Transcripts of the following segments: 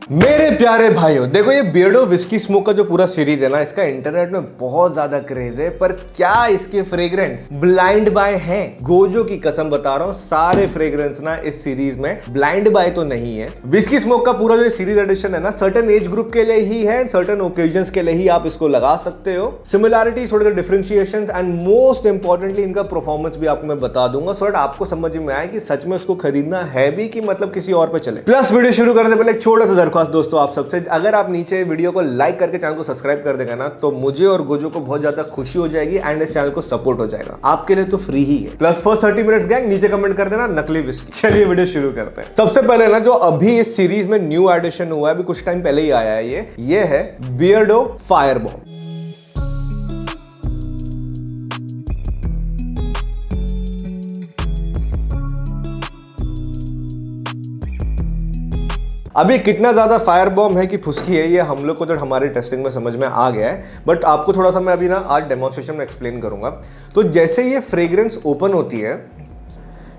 मेरे प्यारे भाइयों, देखो ये बियर्डो विस्की स्मोक का जो पूरा सीरीज है ना, इसका इंटरनेट में बहुत ज्यादा क्रेज है। पर क्या इसके फ्रेग्रेंस ब्लाइंड बाय हैं? गोजो की कसम बता रहा हूँ, सारे फ्रेग्रेंस ना इस सीरीज में ब्लाइंड बाय तो नहीं है। विस्की स्मोक का पूरा जो सीरीज एडिशन है ना, सर्टेन एज ग्रुप के लिए ही है, सर्टेन ओकेजन्स के लिए ही आप इसको लगा सकते हो। सिमिलैरिटी, थोड़े डिफरेंशिएशंस एंड मोस्ट इंपॉर्टेंटली इनका परफॉर्मेंस भी आपको मैं बता दूंगा, सो दैट आपको समझ में आए कि सच में उसको खरीदना है भी कि मतलब किसी और पे चले। प्लस वीडियो शुरू करने से पहले एक छोटा सा दरख्वास्त दोस्तों आप सबसे, अगर आप नीचे वीडियो को लाइक करके चैनल को सब्सक्राइब कर देगा ना, तो मुझे और गोजो को बहुत ज्यादा खुशी हो जाएगी एंड इस चैनल को सपोर्ट हो जाएगा। आपके लिए तो फ्री ही है। प्लस फर्स्ट 30 मिनट्स गैंग नीचे कमेंट कर देना नकली विस्की। चलिए वीडियो शुरू करते हैं। सबसे पहले ना जो अभी इस सीरीज में न्यू एडिशन हुआ है, अभी कुछ टाइम पहले ही आया है, ये है बियर्डो फायरबॉम्ब। अभी कितना ज्यादा फायर बॉम्ब है कि फुसकी है, ये हम लोग को तो हमारी टेस्टिंग में समझ में आ गया है, बट आपको थोड़ा सा मैं अभी ना आज डेमोन्स्ट्रेशन में एक्सप्लेन करूंगा। तो जैसे ये फ्रेग्रेंस ओपन होती है,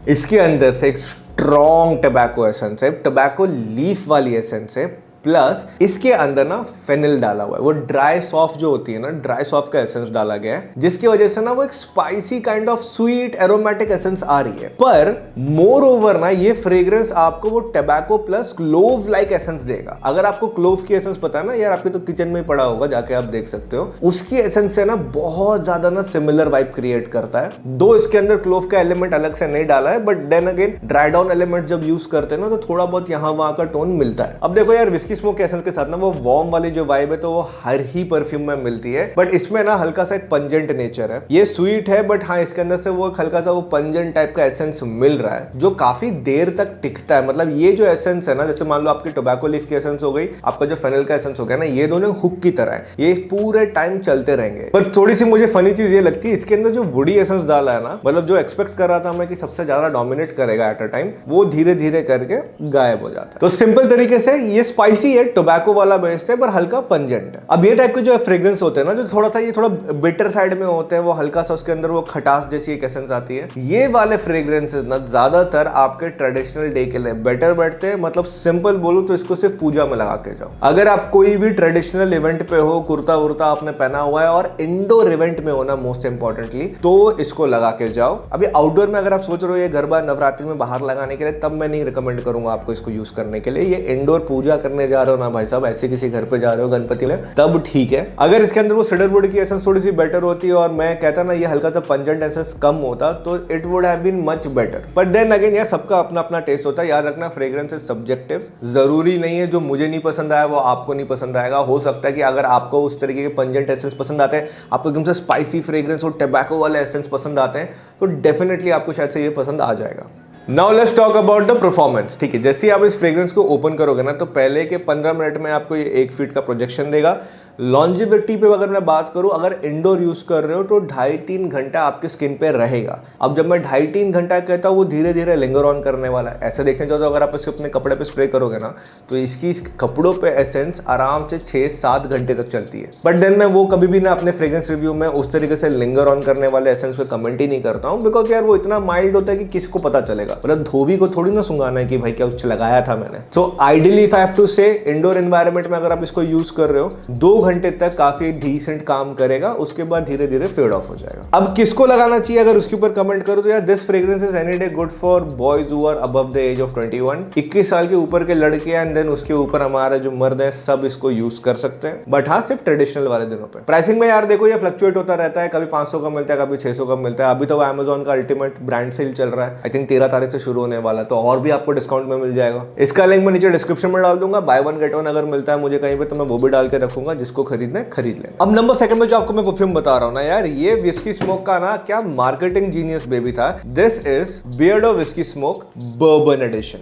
इसके अंदर से एक स्ट्रॉन्ग टबैको एसेंस है, टबैको लीफ वाली एसेंस है, प्लस इसके अंदर ना फेनिल डाला हुआ है। वो ड्राई सॉफ्ट जो होती है ना, ड्राई सॉफ्ट का एसेंस डाला गया है, जिसकी वजह से ना वो एक spicy kind of sweet aromatic essence आ रही है। पर मोर ओवर ना ये फ्रेग्रेंस आपको वो tobacco plus clove like essence देगा। अगर आपको क्लोव की एसेंस पता है ना यार, आपके तो किचन में ही पड़ा होगा, जाके आप देख सकते हो, उसकी एसेंस से ना बहुत ज्यादा ना सिमिलर वाइब क्रिएट करता है। दो इसके अंदर क्लोव का एलिमेंट अलग से नहीं डाला है, but then again dry down element जब यूज करते हैं ना, तो थोड़ा बहुत यहाँ वहां का टोन मिलता है। अब देखो यार, विस्की स्मोक एसेंस के साथ ना वो वार्म वाली जो वाइब है, तो वो हर ही परफ्यूम में मिलती है, बट इसमें ना हल्का सा एक पंजेंट नेचर है। ये स्वीट है, बट हाँ इसके अंदर से वो हल्का सा वो पंजेंट टाइप का एसेंस मिल रहा है, जो काफी देर तक टिकता है। मतलब ये जो एसेंस है ना, जैसे मान लो आपकी टोबैको लीफ की एसेंस हो गई, आपका जो फेनिल का एसेंस हो गया ना, ये दोनों हुक की तरह है, ये पूरे टाइम चलते रहेंगे। पर थोड़ी सी मुझे फनी चीज ये लगती है, इसके अंदर जो वुडी एसेंस डाला है ना, मतलब जो एक्सपेक्ट कर रहा था मैं कि सबसे ज्यादा डोमिनेट करेगा एट अ टाइम, वो धीरे धीरे करके गायब हो जाता है। तो सिंपल तरीके से ये स्पाइसी है, टोबैको वाला बेस्ड है, पर हल्का पंजेंट है। अब ये टाइप के जो फ्रेग्रेंस होते हैं ना, जो थोड़ा सा ये थोड़ा बिटर साइड में होते हैं, वो हल्का सा उसके अंदर वो खटास जैसी एक एसेंस आती है। ये वाले फ्रेग्रेंसेस ना ज्यादातर आपके ट्रेडिशनल डे के लिए बेटर बैठते हैं। मतलब सिंपल बोलूं तो इसको सिर्फ पूजा में लगा के जाओ। अगर आप कोई भी ट्रेडिशनल इवेंट पे हो, कुर्ता वुर्ता आपने पहना हुआ है और इंडोर इवेंट में हो ना, मोस्ट इंपॉर्टेंटली, तो इसको लगा के जाओ। अभी आउटडोर में अगर आप सोच रहे हो ये गरबा नवरात्रि में बाहर लगाने के लिए, तब मैं नहीं रिकमेंड करूंगा आपको इसको यूज करने के लिए। ये इंडोर पूजा करने जा रहे हो ना भाई साहब, ऐसे किसी घर पे जा रहे हो गणपति में, तब ठीक है। अगर इसके अंदर वो सीडरवुड की एसेंस थोड़ी सी बेटर होती है, और मैं कहता ना ये हल्का सा पंजेंट एसेंस कम होता, तो it would have been much better. But then again यार, सबका अपना अपना टेस्ट होता है, याद रखना फ्रेग्रेंस इज सब्जेक्टिव। जरूरी नहीं है जो मुझे नहीं पसंद आया वो आपको नहीं पसंद आएगा। हो सकता है कि अगर आपको उस तरीके के पंजेंट एसेंस पसंद आते हैं, आपको एकदम से स्पाइसी फ्रेग्रेंस और टबैको वाले एसेंस पसंद आते हैं, तो डेफिनेटली आपको शायद से ये पसंद आ जाएगा। Now let's talk about the performance. ठीक है, जैसे आप इस फ्रेग्रेंस को ओपन करोगे ना, तो पहले के 15 मिनट में आपको ये 1 फीट का प्रोजेक्शन देगा। लॉन्जिविटी पे अगर मैं बात करूं, अगर इंडोर यूज कर रहे हो तो 2.5-3 घंटा आपके स्किन पे रहेगा। अब जब मैं 2.5-3 घंटा कहता हूं, वो धीरे धीरे लिंगर ऑन करने वाला है। ऐसे देखने जाओ तो अगर आप इसको अपने कपड़े पे स्प्रे करोगे ना, तो इसकी कपड़ों पे एसेंस आराम से 6-7 घंटे तक चलती है। बट देन मैं वो कभी भी ना अपने फ्रेग्रेंस रिव्यू में उस तरीके से लिंगर ऑन करने वाले एसेंस पे कमेंट ही नहीं करता हूँ, बिकॉज यार वो इतना माइल्ड होता है कि किसको पता चलेगा। मतलब धोबी को थोड़ी ना सुंगाना है कि भाई क्या कुछ लगाया था मैंने। So ideally if I have to say, indoor environment में अगर आप इसको यूज कर रहे हो, 2 घंटे तक काफी डिसेंट काम करेगा, उसके बाद धीरे धीरे फेड ऑफ हो जाएगा। अब किसको लगाना चाहिए अगर उसके ऊपर कमेंट करो, तो यार this fragrance is any day good for boys who are above the age of 21। 21 साल के ऊपर के लड़के एंड देन उसके ऊपर हमारे जो मर्द हैं, सब इसको यूज कर सकते हैं। बट हाँ, सिर्फ ट्रेडिशनल वाले दिनों पे। प्राइसिंग में यार देखो, ये फ्लक्चुएट होता रहता है, कभी 500 का मिलता है, कभी 600 का मिलता है। अभी तो अमेजोन का अल्टीमेट ब्रांड सेल चल रहा है, आई थिंक 13 तारीख से शुरू होने वाला, तो और भी आपको डिस्काउंट में मिल जाएगा। इसका लिंक मैं नीचे डिस्क्रिप्शन में डाल दूंगा। बाय वन गेट वन अगर मिलता है मुझे कहीं पे, तो मैं वो भी डाल के रखूंगा, जिसको खरीदना है खरीद लेना। अब नंबर सेकंड में जो आपको मैं परफ्यूम बता रहा हूं ना यार, ये विस्की स्मोक का ना क्या मार्केटिंग जीनियस बेबी था। This is Beardo whisky smoke bourbon edition.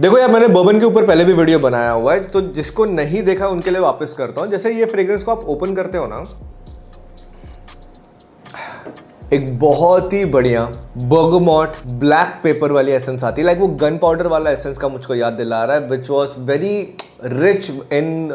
देखो यार, मैंने बर्बन के ऊपर पहले भी वीडियो बनाया हुआ है, तो जिसको नहीं देखा उनके लिए वापस करता हूं। जैसे ये फ्रेग्रेंस को आप ओपन करते हो ना, एक बहुत ही बढ़िया बर्गमॉट ब्लैक पेपर वाली एसेंस आती है। लाइक वो गन पाउडर वाला एसेंस का मुझको याद दिला रहा है, which was very rich in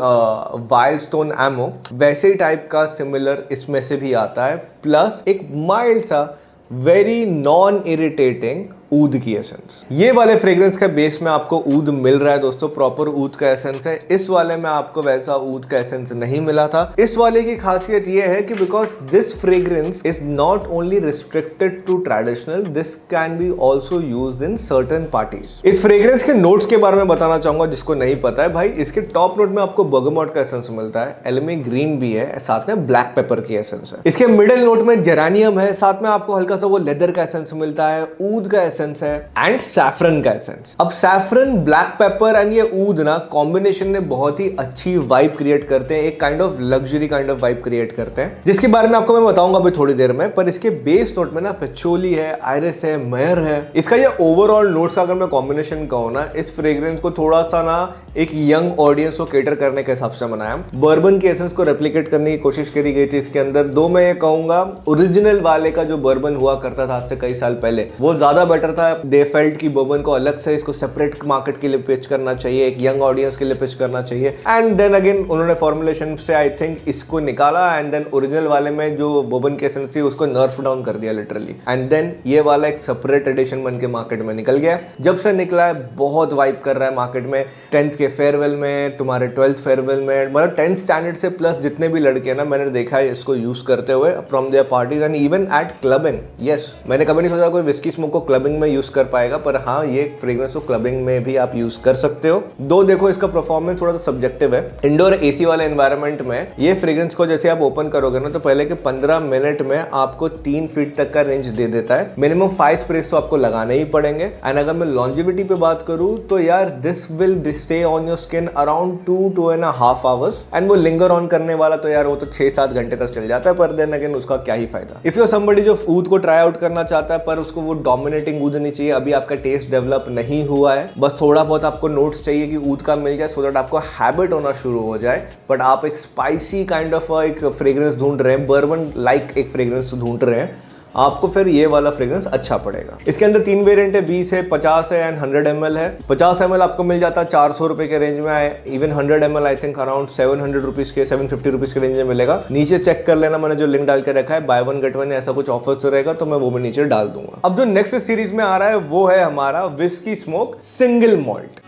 wild stone emo. वैसे ही टाइप का सिमिलर इसमें से भी आता है, प्लस एक माइल्ड सा वेरी नॉन इरिटेटिंग ऊद की एसेंस। ये वाले फ्रेग्रेंस के बेस में आपको ऊद मिल रहा है दोस्तों, प्रॉपर ऊद का एसेंस है। इस वाले में आपको वैसा ऊद का एसेंस नहीं मिला था। इस वाले की खासियत ये है कि because this fragrance is not only restricted to traditional, this can be also used in certain parties. इस फ्रेग्रेंस के नोट्स के बारे में बताना चाहूंगा जिसको नहीं पता है भाई। इसके टॉप नोट में आपको बर्गमॉट का एसेंस मिलता है, एलमी ग्रीन भी है, साथ में ब्लैक पेपर की एसेंस है। इसके मिडिल नोट में जेरानियम है, साथ में आपको हल्का सा वो लेदर का एसेंस मिलता है, ऊद का एसेंस है एंड सैफरन का एसेंस। अब सैफरन, ब्लैक पेपर एंड ये ऊद ना कॉम्बिनेशन में बहुत ही अच्छी वाइब क्रिएट करते हैं, एक kind of luxury kind of vibe create करते हैं, जिसके बारे में आपको मैं बताऊंगा अभी थोड़ी देर में। पर इसके बेस नोट में ना पेचोली है, आयरिस है, मेयर है। इसका ये ओवरऑल नोट्स का अगर मैं कॉम्बिनेशन कहूँ ना, इस फ्रेग्रेंस को थोड़ा सा ना एक यंग ऑडियंस को केटर करने के हिसाब से बनाया। बर्बन की एसेंस को रेप्लिकेट करने की कोशिश करी गई थी इसके अंदर। दो मैं ये कहूंगा, ओरिजिनल वाले का जो बर्बन हुआ करता था आज से कई साल पहले, वो ज्यादा बेटर था। दे फेल्ट की बर्बन को अलग से इसको सेपरेट मार्केट के लिए पिच करना चाहिए, एक यंग ऑडियंस के लिए पिच करना चाहिए। एंड देन अगेन उन्होंने फॉर्मुलेशन से आई थिंक इसको निकाला एंड देन ओरिजिनल वाले में जो बर्बन की एसेंस थी उसको नर्फ डाउन कर दिया लिटरली। एंड देन ये वाला एक सेपरेट एडिशन बन के मार्केट में निकल गया। जब से निकला है बहुत वाइब कर रहा है मार्केट में। 10th के फेयरवेल में, तुम्हारे 12th फेयरवेल में, मतलब 10th स्टैंडर्ड से प्लस जितने भी लड़के हैं ना, मैंने देखा है इसको यूज करते हुए from there parties and even at clubbing. Yes, मैंने कभी नहीं सोचा कोई विस्की स्मोक को क्लबिंग में यूज कर पाएगा, पर हाँ ये फ्रेग्रेंस को क्लबिंग में भी आप यूज कर सकते हो। दो देखो इसका परफॉर्मेंस थोड़ा सा सब्जेक्टिव है। इंडोर एसी वाले एनवायरनमेंट में ये फ्रेग्रेंस को जैसे आप ओपन करोगे ना, तो पहले के 15 मिनट में आपको 3 फीट तक का रेंज दे देता है। मिनिमम 5 स्प्रेस तो आपको लगाने ही पड़ेंगे। एंड अगर मैं लॉन्जिविटी पे बात करूं तो यार this will stay on your skin around 2.5 hours and वो लिंगर ऑन करने वाला तो यार वो तो 6-7 घंटे तक चल जाता है। पर देन अगेन उसका क्या ही फायदा। इफ यू समबडी जो ऊद को ट्राई आउट करना चाहता है पर उसको वो डोमिनेटिंग ऊद नहीं चाहिए, अभी आपका टेस्ट डेवलप नहीं हुआ है, बस थोड़ा बहुत आपको नोट्स चाहिए कि ऊद का मिल जाए सो दैट आपको हैबिट होना शुरू हो जाए, बट आप एक स्पाइसी काइंड ऑफ एक फ्रेग्रेंस ढूंढ रहे हैं, बर्बन लाइक एक फ्रेग्रेंस ढूंढ रहे हैं, आपको फिर ये वाला फ्रेग्रेंस अच्छा पड़ेगा। इसके अंदर 3 वेरिएंट है, 20 है, 50 है एंड 100 ml है। 50 ml आपको मिल जाता है 400 रुपए के रेंज में है। Even 100 ml I think around 700 rupees के 750 रुपीज के रेंज में मिलेगा। नीचे चेक कर लेना, मैंने जो लिंक डाल के रखा है, बाय वन गेट वन ऐसा कुछ ऑफर्स रहेगा तो मैं वो भी नीचे डाल दूंगा। अब जो नेक्स्ट सीरीज में आ रहा है वो है हमारा विस्की स्मोक सिंगल मॉल्ट।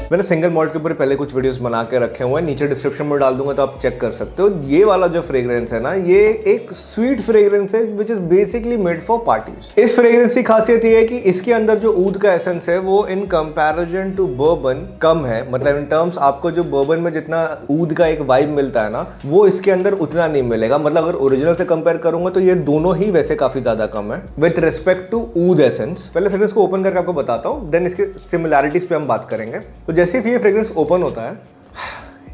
मैंने सिंगल मॉल्ट के ऊपर पहले कुछ वीडियोस बना के रखे हुए हैं, नीचे डिस्क्रिप्शन में डाल दूंगा तो आप चेक कर सकते हो। ये वाला जो फ्रेग्रेंस है ना, ये एक स्वीट फ्रेग्रेंस है which is basically made for parties. इस फ्रेग्रेंस की खासियत ये है कि इसके अंदर जो ऊद का एसेंस है वो इन कंपैरिजन टू बर्बन कम है। मतलब इन टर्म्स आपको जो बर्बन में जितना ऊद का एक वाइब मिलता है ना, वो इसके अंदर उतना नहीं मिलेगा। मतलब अगर ओरिजिनल से कंपेयर करूंगा तो ये दोनों ही वैसे काफी ज्यादा कम है विद रिस्पेक्ट टू ऊद एसेंस। पहले फ्रेग्रेंस को ओपन करके आपको बताता हूँ, देन इसके सिमिलैरिटीज पे हम बात करेंगे। तो जैसे ही ये फ्रेग्रेंस ओपन होता है,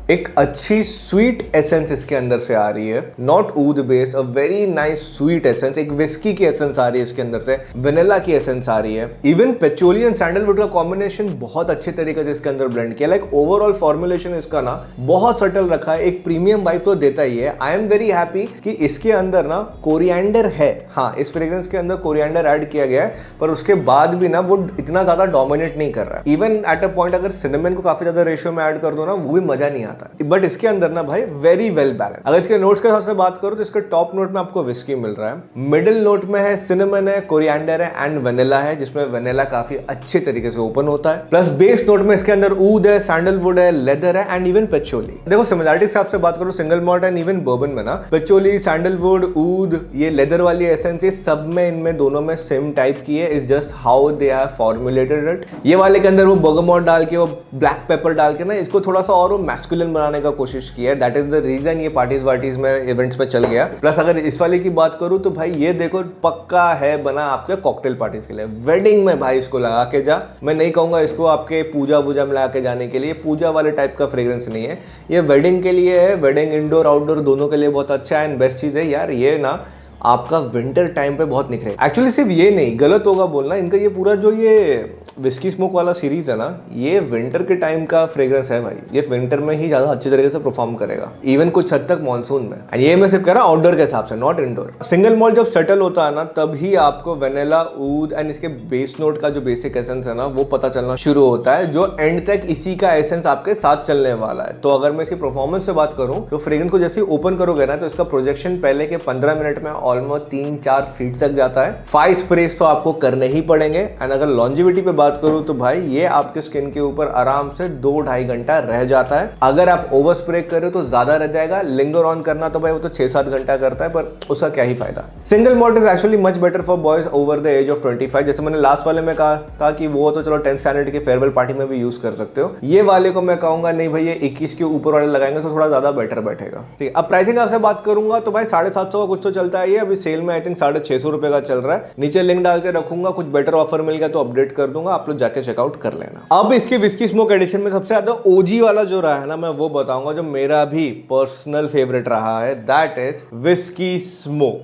एक अच्छी स्वीट एसेंस इसके अंदर से आ रही है, नॉट ऊद based, a very nice sweet essence. एक विस्की की एसेंस आ रही है इसके अंदर से, वेनिला की एसेंस आ रही है, इवन पेचोली एंड सैंडलवुड का कॉम्बिनेशन बहुत अच्छे तरीके से इसके अंदर ब्लेंड किया। लाइक ओवरऑल फॉर्मुलेशन इसका ना बहुत सटल रखा है, एक प्रीमियम वाइब तो देता ही है। आई एम वेरी हैप्पी कि इसके अंदर ना कोरिएंडर है। हाँ, इस फ्रेग्रेंस के अंदर कोरिएंडर ऐड किया गया है, पर उसके बाद भी ना वो इतना ज्यादा डोमिनेट नहीं कर रहा है। इवन एट अ पॉइंट अगर सिनेमन को काफी ज्यादा रेशियो में ऐड कर दो ना, वो भी मजा नहीं आता। बट इसके अंदर ना भाई वेरी वेल बैलेंस। अगर इसके नोट्स के हिसाब से बात करूं तो इसके टॉप नोट में आपको विस्की मिल रहा है, मिडिल नोट में है सिनेमन है, कोरिएंडर है एंड वेनिला है, जिसमें वेनिला काफी अच्छे तरीके से ओपन होता है। प्लस बेस नोट में इसके अंदर ऊद है, सैंडलवुड है, लेदर है एंड इवन पेचोली। देखो सिमिलरिटी के हिसाब से बात करूं single malt and even bourbon में ना, पेचोली, सैंडलवुड, ऊद, ये लेदर वाली एसेंस, ये सब में इनमें दोनों में सेम टाइप की है। Is just how they are formulated it. ये वाले के अंदर वो बर्गमॉट डाल के, वो ब्लैक पेपर डाल के ना इसको थोड़ा सा और मैस्कुलिन बनाने का कोशिश किया। दैट इज द रीजन ये पार्टीज वार्टीज में, इवेंट्स में चल गया। प्लस अगर इस वाले की बात करूं तो भाई ये देखो पक्का है बना आपके कॉकटेल पार्टीज के लिए। वेडिंग में भाई इसको लगा के जा। मैं नहीं कहूंगा इसको आपके पूजा वूजा में लगा के जाने के लिए, पूजा वाले टाइप का फ्रेग्रेंस नहीं है ये, वेडिंग के लिए है। वेडिंग इंडोर आउटडोर दोनों के लिए बहुत अच्छा है एंड बेस्ट चीज है यार। ये ना आपका विंटर टाइम पे बहुत निखरे। एक्चुअली सिर्फ ये नहीं, गलत होगा बोलना, इनका ये पूरा जो ये विस्की स्मोक वाला सीरीज है ना, ये विंटर के टाइम का फ्रेग्रेंस है भाई। ये विंटर में ही ज्यादा अच्छी तरीके से परफॉर्म करेगा, इवन कुछ हद तक मानसून में। एंड ये मैं सिर्फ कह रहा हूँ आउटडोर के हिसाब से, नॉट इंडोर। सिंगल मॉल्ट जब सेटल होता है ना, तभी आपको वेनिला, ऊद एंड इसके बेस नोट का जो बेसिक एसेंस है ना, वो पता चलना शुरू होता है, जो एंड तक इसी का एसेंस आपके साथ चलने वाला है। तो अगर मैं इसकी परफॉर्मेंस से बात करूं, तो फ्रेग्रेंस को जैसे ओपन करोगे ना, तो इसका प्रोजेक्शन पहले के 15 मिनट में ऑलमोस्ट 3-4 फीट तक जाता है। 5 स्प्रेस तो आपको करने ही पड़ेंगे। एंड अगर लॉन्जिविटी पे बात करूं, तो भाई ये आपके स्किन के ऊपर आराम से 2-2.5 घंटा रह जाता है। अगर आप ओवर स्प्रे करो तो ज्यादा रह जाएगा, लिंगर ऑन करना तो भाई वो तो 6-7 घंटा करता है, पर उसका क्या ही फायदा। Single malt is actually much better for boys over the age of 25। जैसे मैंने लास्ट वाले में कहा था कि वो तो चलो 10th स्टैंडर्ड के फेयरवेल पार्टी में भी यूज कर सकते हो, ये वाले को मैं कहूंगा नहीं भाई, ये 21 के ऊपर वाले लगाएंगे तो थोड़ा ज्यादा बेटर बैठेगा। ठीक है, अब प्राइसिंग आपसे बात करूंगा तो भाई 750 का कुछ तो चलता है। ये अभी सेल में आई थिंक 650 रुपए का चल रहा है। नीचे लिंक डाल के रखूंगा, कुछ बेटर ऑफर मिल गया तो अपडेट कर दूंगा, आप लोग जाके चेकआउट कर लेना। अब इसके विस्की स्मोक एडिशन में सबसे ज्यादा ओजी वाला जो रहा है ना, मैं वो बताऊंगा, जो मेरा भी पर्सनल फेवरेट रहा है, दैट इज विस्की स्मोक।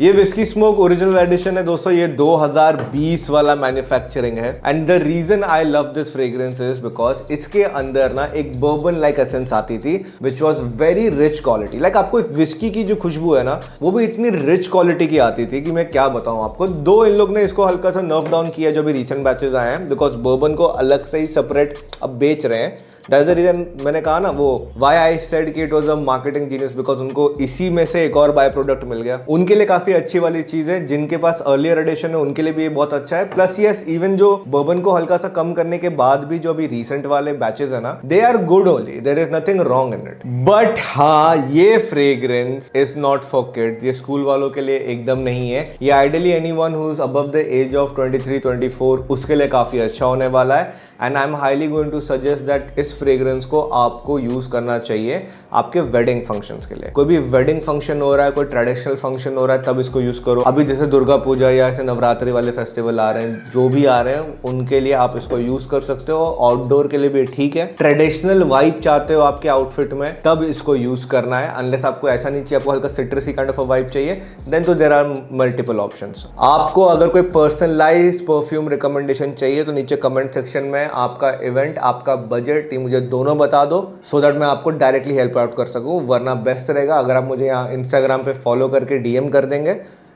ये विस्की स्मोक ओरिजिनल एडिशन है दोस्तों, ये 2020 वाला मैन्युफैक्चरिंग है। And the reason I love this fragrance is because इसके अंदर ना एक बर्बन लाइक एसेंस आती थी, which was very rich quality. Like आपको विस्की की जो खुशबू है ना, वो भी इतनी रिच क्वालिटी की आती थी कि मैं क्या बताऊं आपको। दो इन लोग ने इसको हल्का सा नर्व डाउन किया जो भी रिसेंट बैचेस आए हैं, बिकॉज बर्बन को अलग से ही सेपरेट अब बेच रहे हैं। दैट्स द रीजन मैंने कहा ना, वो व्हाई आई सेड कि it was a marketing genius, because उनको इसी में से एक और बाय प्रोडक्ट मिल गया। उनके लिए काफी अच्छी वाली चीज है। जिनके पास अर्लियर एडिशन है उनके लिए भी ये बहुत अच्छा है। प्लस यस, इवन जो बर्बन को हल्का सा कम करने के बाद भी जो अभी रिसेंट वाले बैचेस है ना, they are good only, there is nothing wrong in it. But हाँ, ये fragrance is not for kids, ये स्कूल वालों के लिए एकदम नहीं है। ये ideally anyone who is above the age of 23-24 उसके लिए काफी अच्छा होने वाला है। And I am highly going to suggest that इस फ्रेग्रेंस को आपको यूज करना चाहिए आपके वेडिंग फंक्शंस के लिए। कोई भी वेडिंग फंक्शन हो रहा है, कोई ट्रेडिशनल फंक्शन हो रहा है, तब इसको यूज करो। अभी जैसे दुर्गा पूजा या ऐसे नवरात्रि वाले फेस्टिवल आ रहे हैं, जो भी आ रहे हैं, उनके लिए आप इसको यूज कर सकते हो। आउटडोर के लिए भी ठीक है। ट्रेडिशनल वाइब चाहते हो आपके आउटफिट में, तब इसको यूज करना है। अनलेस आपको ऐसा नहीं चाहिए, आपको हल्का सिट्रसी काइंड ऑफ अ वाइब चाहिए, देन तो देयर आर मल्टीपल ऑप्शंस। आपको अगर कोई पर्सनलाइज्ड परफ्यूम रिकमेंडेशन चाहिए तो नीचे कमेंट सेक्शन में आपका इवेंट, आपका बजट, ये मुझे दोनों बता दो, सो दैट मैं आपको डायरेक्टली हेल्प आउट कर सकूं। वरना बेस्ट रहेगा अगर आप मुझे यहाँ इंस्टाग्राम पे फॉलो करके डीएम कर देंगे,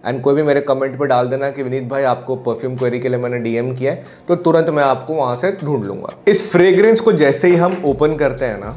एंड कोई भी मेरे कमेंट पे डाल देना कि विनीत भाई आपको परफ्यूम क्वेरी के लिए मैंने डीएम किया है, तो तुरंत मैं आपको वहां से ढूंढ लूंगा। इस फ्रेग्रेंस को जैसे ही हम ओपन करते हैं ना,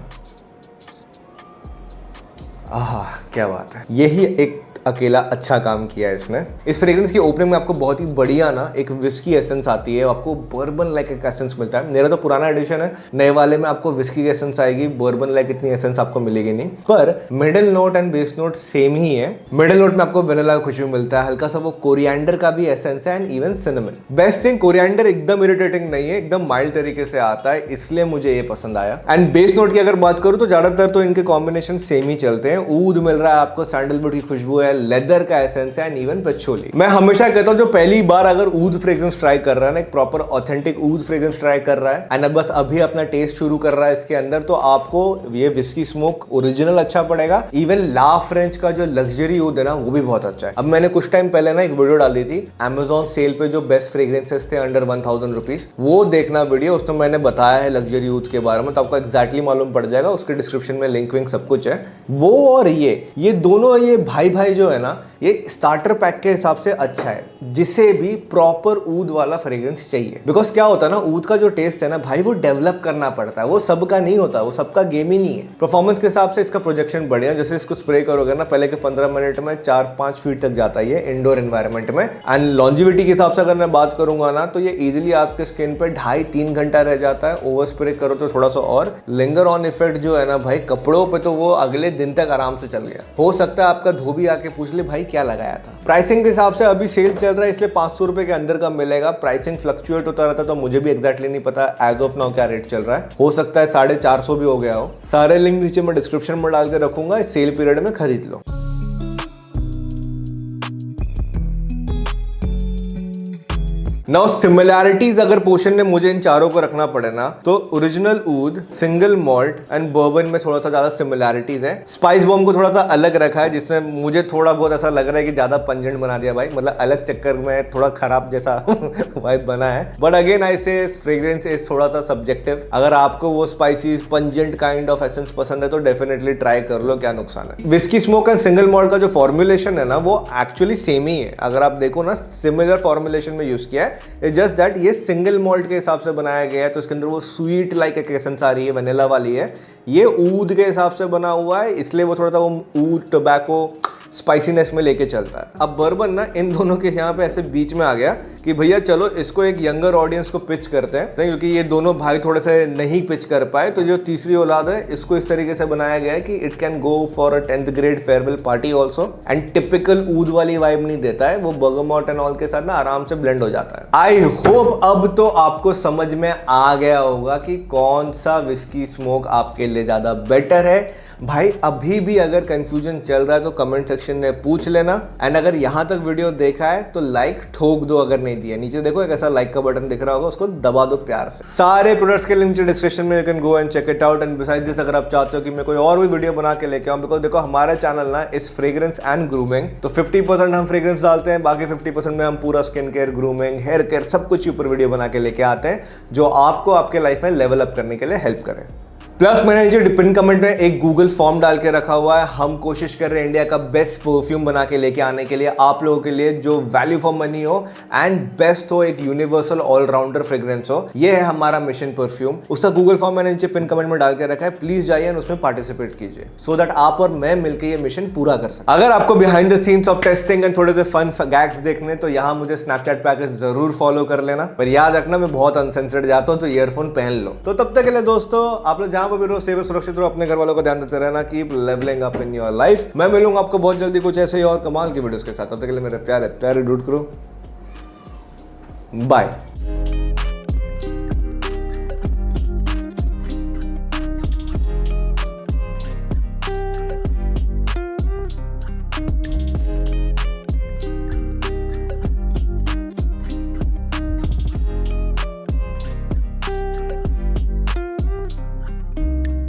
आहा क्या बात है, यही एक अकेला अच्छा काम किया है इसने। इस फ्रेग्रेंस की ओपनिंग में आपको बहुत ही बढ़िया ना एक विस्की एसेंस आती है, आपको बर्बन लाइक एक एसेंस मिलता है। मेरा तो पुराना एडिशन है, नए वाले में आपको विस्की की एसेंस आएगी, बर्बन लाइक इतनी एसेंस आपको मिलेगी नहीं। पर middle note and base note same ही है। मिडिल नोट में आपको वेनिला का खुशबू मिलता है, हल्का सा वो कोरिएंडर का भी एसेंस है, and even cinnamon. Best thing, coriander एकदम इरिटेटिंग नहीं है, एकदम माइल्ड तरीके से आता है, इसलिए मुझे ये पसंद आया। एंड बेस नोट की अगर बात करूं तो ज्यादातर तो इनके कॉम्बिनेशन सेम ही चलते हैं। ऊद मिल रहा है आपको, सैंडलवुड की खुशबू है, लेदर का एसेंस है, एंड इवन पचोली। मैं हमेशा कहता हूं जो पहली बार अगर ऊद फ्रेग्रेंस ट्राई कर रहा है ना, एक प्रॉपर ऑथेंटिक ऊद फ्रेग्रेंस ट्राई कर रहा है, एंड अब बस अभी अपना टेस्ट शुरू कर रहा है इसके अंदर, तो आपको ये विस्की स्मोक ओरिजिनल अच्छा पड़ेगा। इवन ला फ्रेंच का जो लग्जरी ऊद है ना, वो भी बहुत अच्छा है। अब मैंने कुछ टाइम पहले ना एक वीडियो डाली थी Amazon सेल पे, जो बेस्ट फ्रेग्रेंसेस थे अंडर 1000 रुपीज, वो देखना वीडियो, उसमें मैंने बताया है लग्जरी ऊद के बारे में, तो आपको एक्जैक्टली मालूम पड़ जाएगा। उसके डिस्क्रिप्शन में लिंक विंक सब कुछ है। वो और ये दोनों ये भाई भाई जो है ना, ये स्टार्टर पैक के हिसाब से अच्छा है, जिसे भी प्रॉपर ऊद वाला फ्रेग्रेंस चाहिए। बिकॉज क्या होता है ना, ऊद का जो टेस्ट है ना भाई, वो डेवलप करना पड़ता है, वो सबका नहीं होता, वो सबका गेम ही नहीं है। परफॉर्मेंस के हिसाब से इसका प्रोजेक्शन बढ़िया, जैसे इसको स्प्रे करोगे ना, पहले के 15 मिनट में 4-5 फीट तक जाता है ये इंडोर एनवायरनमेंट में। एंड लॉन्जिविटी के हिसाब से अगर मैं बात करूंगा ना, तो ये इजिली आपके स्किन पे 2.5-3 घंटा रह जाता है। ओवर स्प्रे करो तो थोड़ा सा और। लिंगर ऑन इफेक्ट जो है ना भाई, कपड़ों पे तो वो अगले दिन तक आराम से चल गया। हो सकता है आपका धोबी आके पूछ ले भाई क्या लगाया था। प्राइसिंग के हिसाब से अभी सेल चल रहा है, इसलिए 500 रुपए के अंदर का मिलेगा। प्राइसिंग फ्लक्चुएट होता रहता है, तो मुझे भी एग्जैक्टली नहीं पता एज ऑफ नाउ क्या रेट चल रहा है। हो सकता है 450 भी हो गया हो। सारे लिंक नीचे मैं डिस्क्रिप्शन में डाल के रखूंगा, इस सेल पीरियड में खरीद लो। नाउ सिमिलैरिटीज अगर पोर्शन में मुझे इन चारों को रखना पड़े ना, तो ओरिजिनल ऊद, सिंगल मॉल्ट एंड बर्बन में थोड़ा सा ज्यादा सिमिलैरिटीज है। स्पाइस बॉम्ब को थोड़ा सा अलग रखा है, जिसमें मुझे थोड़ा बहुत ऐसा लग रहा है कि ज्यादा पंजेंट बना दिया भाई, मतलब अलग चक्कर में थोड़ा खराब जैसा वाइब बना है। बट अगेन आई से फ्रेग्रेंस इज थोड़ा सा सब्जेक्टिव। अगर आपको वो spicy pungent kind of essence पसंद है तो डेफिनेटली ट्राई कर लो, क्या नुकसान है। Whisky smoke and single malt का जो फॉर्मुलेशन है ना, वो एक्चुअली सेम ही है। अगर आप देखो ना, सिमिलर फॉर्मुलेशन में यूज किया है, इट्स जस्ट दैट ये सिंगल मॉल्ट के हिसाब से बनाया गया है, तो इसके अंदर वो स्वीट लाइक एक एसेंस आ रही है, वनीला वाली है। ये ऊद के हिसाब से बना हुआ है, इसलिए वो थोड़ा सा वो ऊद टोबैको स्पाइसीनेस में लेके चलता है। अब बर्बन ना इन दोनों के यहाँ पे ऐसे बीच में आ गया कि भैया चलो इसको एक यंगर ऑडियंस को पिच करते हैं, क्योंकि ये दोनों भाई थोड़े से नहीं पिच कर पाए, तो जो तीसरी औलाद है इसको इस तरीके से बनाया गया है कि it can go for a 10th grade farewell party also, and typical ऊद वाली वाइब नहीं देता है, वो बर्गामॉट एंड ऑल के साथ ना आराम से ब्लेंड हो जाता है। आई होप अब तो आपको समझ में आ गया होगा कि कौन सा विस्की स्मोक आपके लिए ज्यादा बेटर है। भाई अभी भी अगर कंफ्यूजन चल रहा है तो कमेंट सेक्शन में पूछ लेना, एंड अगर यहां तक वीडियो देखा है तो लाइक ठोक दो, अगर नहीं दिया नीचे देखो एक ऐसा लाइक का बटन दिख रहा होगा, उसको दबा दो प्यार से। सारे प्रोडक्ट्स के लिंक डिस्क्रिप्शन में, you can go and check it out. And beside this, अगर आप चाहते हो कि मैं कोई और भी वीडियो बना के लेके आऊं, बिकॉज देखो हमारा चैनल ना इस फ्रेग्रेंस एंड ग्रूमिंग, तो 50% हम फ्रेग्रेंस डालते हैं, बाकी 50% में हम पूरा skin care, grooming, hair care सब कुछ ऊपर वीडियो बना के लेके आते हैं, जो आपको आपके लाइफ में लेवल अप करने के लिए हेल्प करे। प्लस मैंने नीचे पिन कमेंट में एक गूगल फॉर्म डाल के रखा हुआ है। हम कोशिश कर रहे हैं इंडिया का बेस्ट परफ्यूम बना के लेके आने के लिए आप लोगों के लिए, जो वैल्यू फॉर मनी हो एंड बेस्ट हो, एक यूनिवर्सल ऑलराउंडर फ्रेग्रेंस हो। ये है हमारा मिशन परफ्यूम। उसका गूगल फॉर्म मैंने नीचे पिन कमेंट में डाल के रखा है, प्लीज जाइए उसमें पार्टिसिपेट कीजिए, सो दैट आप और मैं मिलकर ये मिशन पूरा कर सकें। अगर आपको behind the scenes of testing and थोड़े से फन गैग्स देखने, तो यहाँ मुझे स्नैपचैट पे आकर जरूर फॉलो कर लेना। पर याद रखना मैं बहुत अनसेंसर्ड जाता हूँ, तो ईयरफोन पहन लो। तो तब तक के लिए दोस्तों, आप लोग जहां पर भी रहो सेफ सुरक्षित रहो, अपने घर वालों को ध्यान देते रहना, keep levelling up in your life. मैं मिलूंगा आपको बहुत जल्दी कुछ ऐसे ही और कमाल की वीडियोस के साथ। तब तक के लिए मेरे प्यारे प्यारे डूड करो, बाय।